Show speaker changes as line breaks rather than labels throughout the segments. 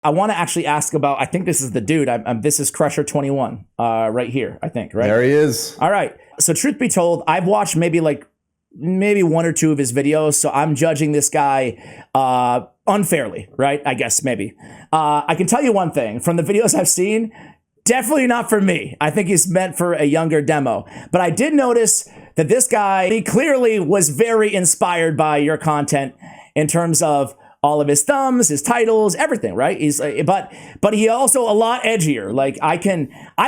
I want to actually ask about, I think this is the dude. This is Crusher 21 right here, I think, right?
There he is.
All right. So truth be told, I've watched maybe one or two of his videos. So I'm judging this guy unfairly, right? I guess maybe. I can tell you one thing from the videos I've seen, definitely not for me. I think he's meant for a younger demo. But I did notice that this guy, he clearly was very inspired by your content in terms of all of his thumbs, his titles, everything, right? He's but he also a lot edgier. Like I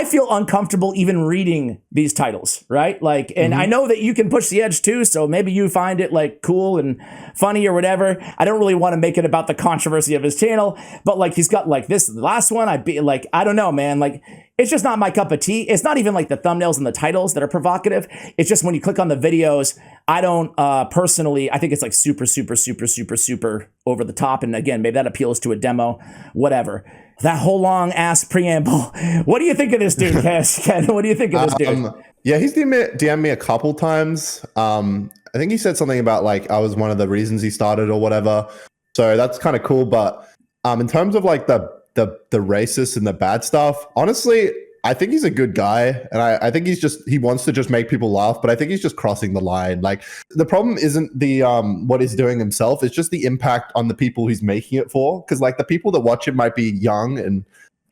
feel uncomfortable even reading these titles, right? Like, and I know that you can push the edge too, so maybe you find it like cool and funny or whatever. I don't really want to make it about the controversy of his channel, but like he's got like this, the last one, I don't know, man. Like, it's just not my cup of tea. It's not even like the thumbnails and the titles that are provocative. It's just when you click on the videos, I don't personally, I think it's like super, super, super, super, super over the top. And again, maybe that appeals to a demo, whatever. That whole long ass preamble. What do you think of this dude, Ken? What do you think of this dude?
Yeah, he's DM'd me a couple times. I think he said something about like I was one of the reasons he started or whatever. So that's kind of cool. But in terms of like the racist and the bad stuff, honestly, I think he's a good guy, and I think he wants to just make people laugh, but I think he's just crossing the line. Like, the problem isn't the what he's doing himself, it's just the impact on the people he's making it for. Because like the people that watch it might be young and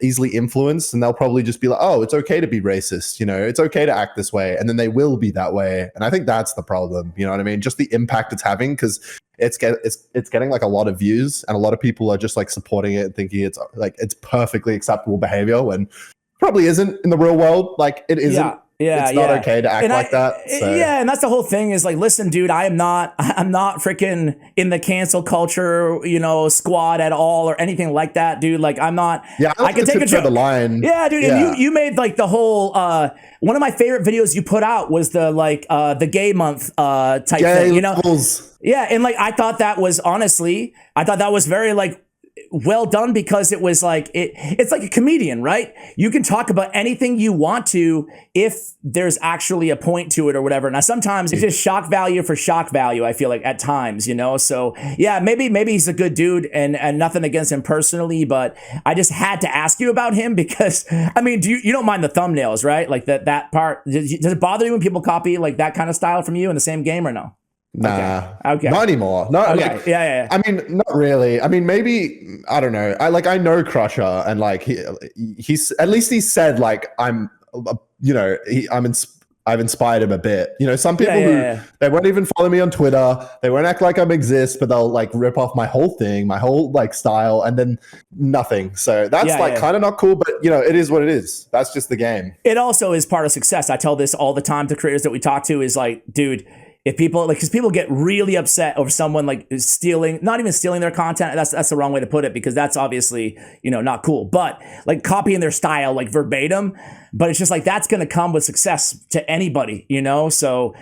easily influenced, and they'll probably just be like, oh, it's okay to be racist, it's okay to act this way, and then they will be that way. And I think that's the problem, you know what I mean? Just the impact it's having, because it's getting like a lot of views, and a lot of people are just like supporting it, thinking it's perfectly acceptable behavior, when probably isn't in the real world. Like, it isn't. It's not okay to act like that. So.
Yeah, and that's the whole thing is like, listen, dude, I'm not freaking in the cancel culture, squad at all or anything like that, dude. Like, I'm not.
Yeah,
I can take a joke.
The line.
Yeah, dude. Yeah. And you made like the whole. One of my favorite videos you put out was the the gay month type thing.
Levels.
Yeah, and like I thought that was very like well done, because it was like it's like a comedian, right? You can talk about anything you want to if there's actually a point to it or whatever. Now sometimes it's just shock value for shock value, I feel like at times, so yeah, maybe he's a good dude, and nothing against him personally, but I just had to ask you about him because I mean, you don't mind the thumbnails, right? Like that part, does it bother you when people copy like that kind of style from you in the same game or no?
Nah,
okay.
Not anymore. No,
okay.
Like,
yeah.
I mean, not really. I mean, maybe, I don't know. I know Crusher, and like he's at least he said like I've inspired him a bit. Some people they won't even follow me on Twitter. They won't act like I exist, but they'll like rip off my whole thing, my whole like style, and then nothing. So that's kind of not cool, but it is what it is. That's just the game.
It also is part of success. I tell this all the time to creators that we talk to is like, dude, if people because people get really upset over someone like not even stealing their content. That's the wrong way to put it, because that's obviously, not cool, but like copying their style, like verbatim, but it's just like, that's going to come with success to anybody, so